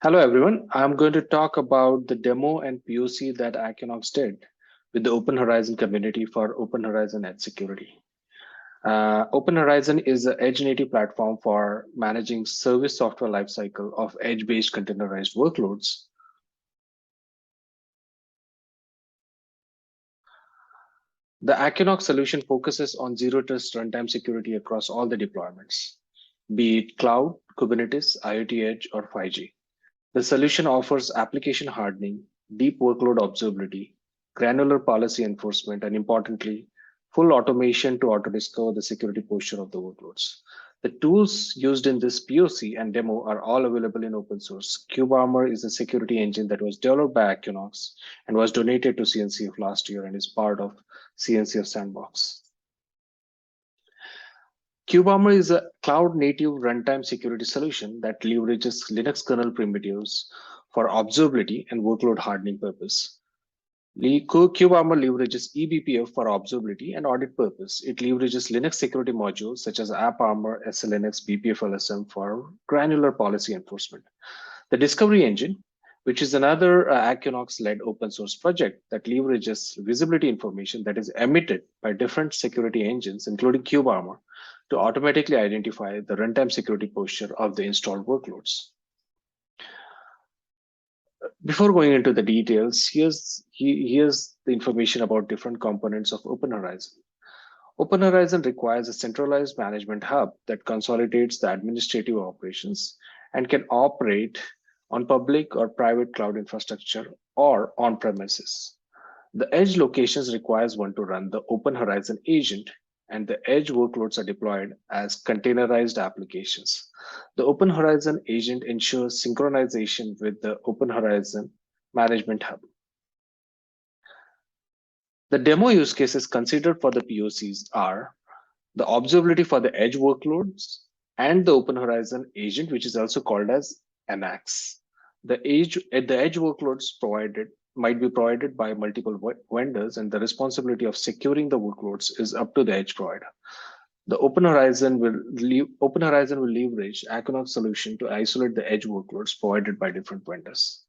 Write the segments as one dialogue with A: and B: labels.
A: Hello, everyone. I'm going to talk about the demo and POC that AccuKnox did with the Open Horizon community for Open Horizon Edge Security. Open Horizon is an edge native platform for managing service software lifecycle of edge-based containerized workloads. The AccuKnox solution focuses on zero trust runtime security across all the deployments, be it cloud, Kubernetes, IoT Edge, or 5G. The solution offers application hardening, deep workload observability, granular policy enforcement, and importantly, full automation to auto-discover the security posture of the workloads. The tools used in this POC and demo are all available in open source. KubeArmor is a security engine that was developed by AccuKnox and was donated to CNCF last year and is part of CNCF Sandbox. KubeArmor is a cloud-native runtime security solution that leverages Linux kernel primitives for observability and workload hardening purpose. KubeArmor leverages eBPF for observability and audit purpose. It leverages Linux security modules such as AppArmor, SLNX, BPF-LSM for granular policy enforcement. The Discovery Engine, which is another AccuKnox-led open source project that leverages visibility information that is emitted by different security engines, including KubeArmor, to automatically identify the runtime security posture of the installed workloads. Before going into the details, here's the information about different components of Open Horizon. Open Horizon requires a centralized management hub that consolidates the administrative operations and can operate on public or private cloud infrastructure or on premises. The edge locations requires one to run the Open Horizon agent, and the edge workloads are deployed as containerized applications. The Open Horizon agent ensures synchronization with the Open Horizon Management Hub. The demo use cases considered for the POCs are the observability for the edge workloads and the Open Horizon agent, which is also called as AccuKnox. The edge workloads provided might be provided by multiple vendors, and the responsibility of securing the workloads is up to the edge provider. The Open Horizon will leverage AccuKnox solution to isolate the edge workloads provided by different vendors.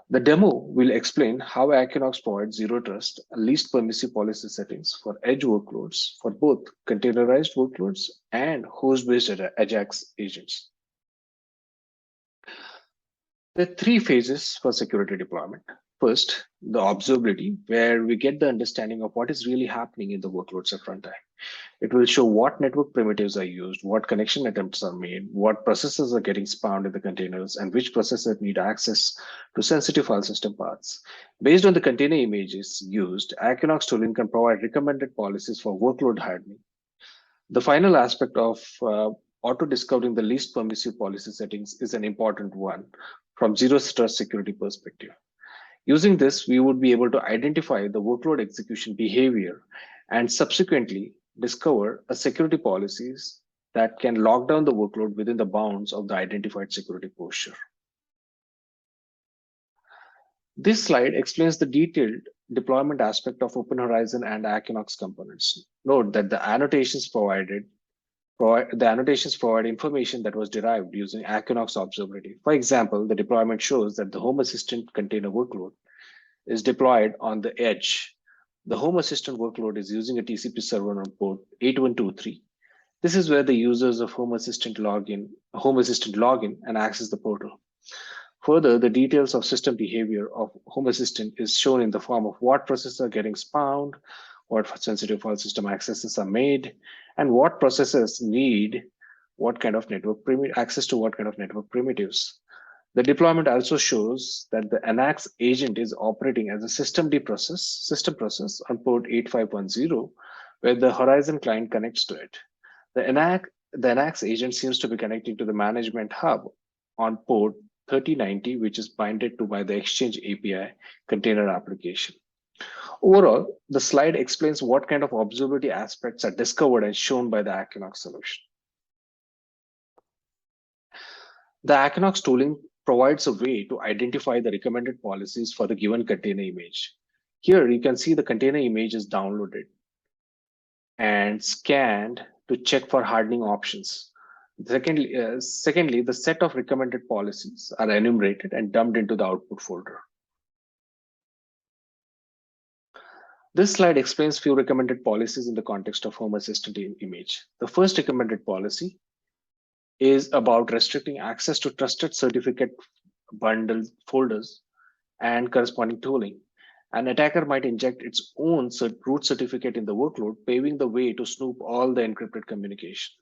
A: The demo will explain how AccuKnox provides zero trust and least permissive policy settings for edge workloads for both containerized workloads and host-based Ajax agents. There are three phases for security deployment. First, the observability, where we get the understanding of what is really happening in the workloads at runtime. It will show what network primitives are used, what connection attempts are made, what processes are getting spawned in the containers, and which processes need access to sensitive file system paths. Based on the container images used, AccuKnox tooling can provide recommended policies for workload hardening. The final aspect of auto-discovering the least permissive policy settings is an important one from zero trust security perspective. Using this, we would be able to identify the workload execution behavior and subsequently discover a security policies that can lock down the workload within the bounds of the identified security posture. This slide explains the detailed deployment aspect of Open Horizon and AccuKnox components. Note that the annotations provide information that was derived using AccuKnox observability. For example, the deployment shows that the Home Assistant container workload is deployed on the edge. The Home Assistant workload is using a TCP server on port 8123. This is where the users of Home Assistant log in and access the portal. Further, the details of system behavior of Home Assistant is shown in the form of what processes are getting spawned, what sensitive file system accesses are made, and what processes need what kind of access to what kind of network primitives. The deployment also shows that the AccuKnox agent is operating as a system process on port 8510, where the Horizon client connects to it. The AccuKnox agent seems to be connecting to the management hub on port 3090, which is binded to by the Exchange API container application. Overall, the slide explains what kind of observability aspects are discovered and shown by the AccuKnox solution. The AccuKnox tooling provides a way to identify the recommended policies for the given container image. Here you can see the container image is downloaded and scanned to check for hardening options. Secondly, the set of recommended policies are enumerated and dumped into the output folder. This slide explains few recommended policies in the context of Home Assistant image. The first recommended policy is about restricting access to trusted certificate bundle folders and corresponding tooling. An attacker might inject its own root certificate in the workload, paving the way to snoop all the encrypted communication.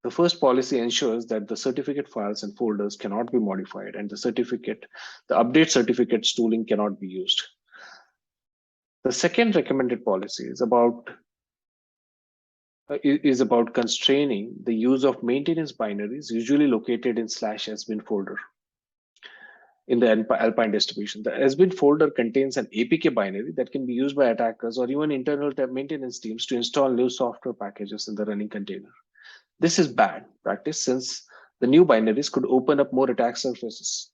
A: The first policy ensures that the certificate files and folders cannot be modified, and the update certificates tooling cannot be used. The second recommended policy is about constraining the use of maintenance binaries usually located in /sbin folder. In the Alpine distribution, the sbin folder contains an APK binary that can be used by attackers or even internal maintenance teams to install new software packages in the running container. This is bad practice since the new binaries could open up more attack surfaces.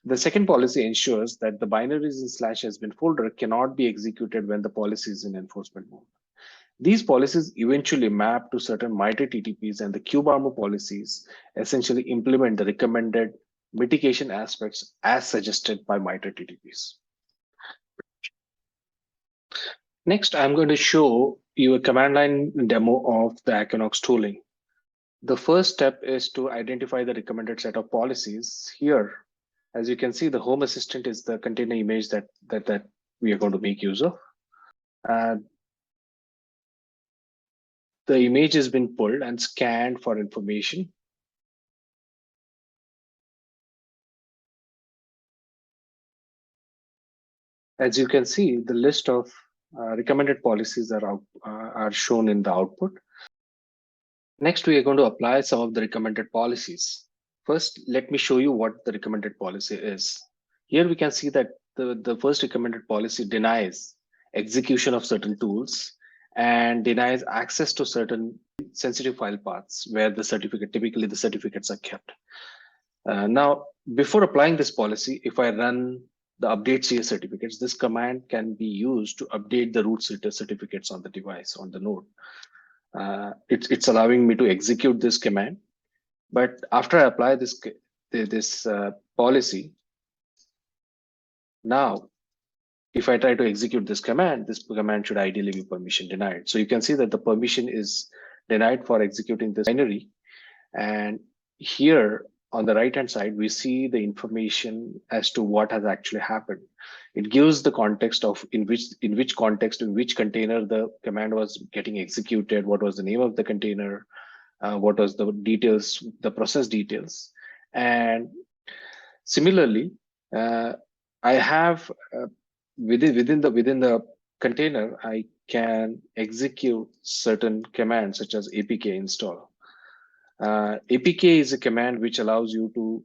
A: The second policy ensures that the binaries in /sbin folder cannot be executed when the policy is in enforcement mode. These policies eventually map to certain MITRE TTPs, and the KubeArmor policies essentially implement the recommended mitigation aspects as suggested by MITRE TTPs. Next, I'm going to show you a command line demo of the AccuKnox tooling. The first step is to identify the recommended set of policies. Here, as you can see, the Home Assistant is the container image that we are going to make use of. The image has been pulled and scanned for information. As you can see, the list of recommended policies are shown in the output. Next, we are going to apply some of the recommended policies. First, let me show you what the recommended policy is. Here we can see that the first recommended policy denies execution of certain tools and denies access to certain sensitive file paths where typically the certificates are kept. Now, before applying this policy, if I run the update CS certificates, this command can be used to update the root certificates on the device, on the node. It's allowing me to execute this command. But after I apply this policy, now, if I try to execute this command should ideally be permission denied. So you can see that the permission is denied for executing this binary. And here on the right-hand side, we see the information as to what has actually happened. It gives the context of in which container the command was getting executed, what was the name of the container, what was the details, the process details. And similarly, I have within the container, I can execute certain commands such as apk install. APK is a command which allows you to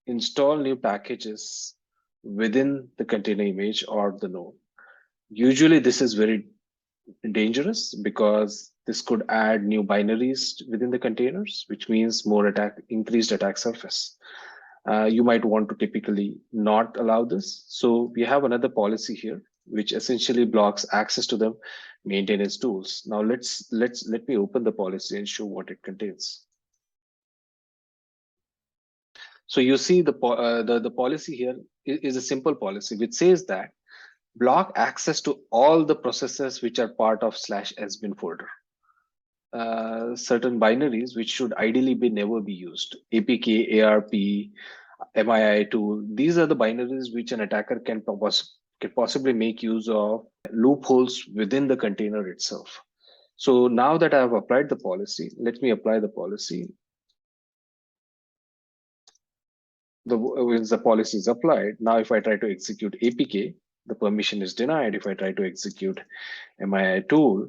A: install new packages within the container image or the node. Usually this is very dangerous because this could add new binaries within the containers, which means increased attack surface. You might want to typically not allow this. So we have another policy here, which essentially blocks access to the maintenance tools. Now let me open the policy and show what it contains. So you see the policy here is a simple policy which says that block access to all the processes which are part of /sbin folder. Certain binaries which should ideally never be used. APK, ARP, MII tool. These are the binaries which an attacker can possibly make use of loopholes within the container itself. So now that I have applied the policy, let me apply the policy. Once the policy is applied, now if I try to execute APK, the permission is denied. If I try to execute MII tool,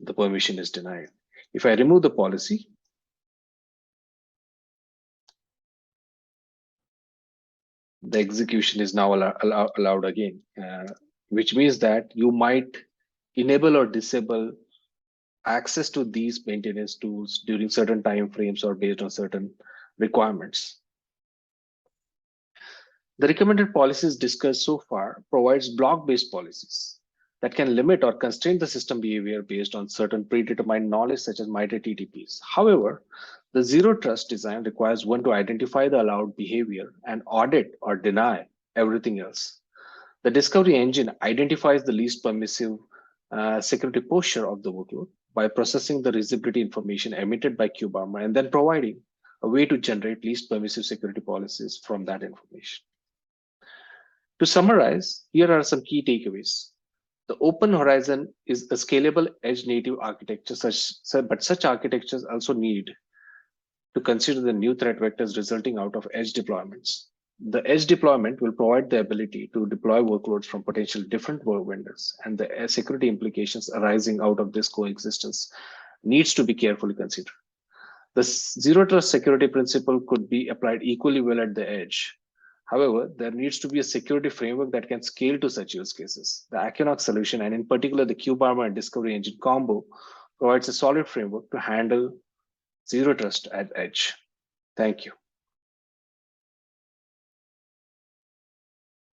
A: the permission is denied. If I remove the policy, the execution is now allowed again, which means that you might enable or disable access to these maintenance tools during certain time frames or based on certain requirements. The recommended policies discussed so far provides block-based policies that can limit or constrain the system behavior based on certain predetermined knowledge such as MITRE TTPs. However, The zero trust design requires one to identify the allowed behavior and audit or deny everything else. The discovery engine identifies the least permissive security posture of the workload by processing the visibility information emitted by KubeArmor and then providing a way to generate least permissive security policies from that information. To summarize, here are some key takeaways. The Open Horizon is a scalable edge native architecture, but such architectures also need to consider the new threat vectors resulting out of edge deployments. The edge deployment will provide the ability to deploy workloads from potential different vendors, and the security implications arising out of this coexistence needs to be carefully considered. The zero trust security principle could be applied equally well at the edge. However, there needs to be a security framework that can scale to such use cases. The AccuKnox solution, and in particular the KubeArmor and Discovery Engine combo, provides a solid framework to handle zero trust at edge. Thank you.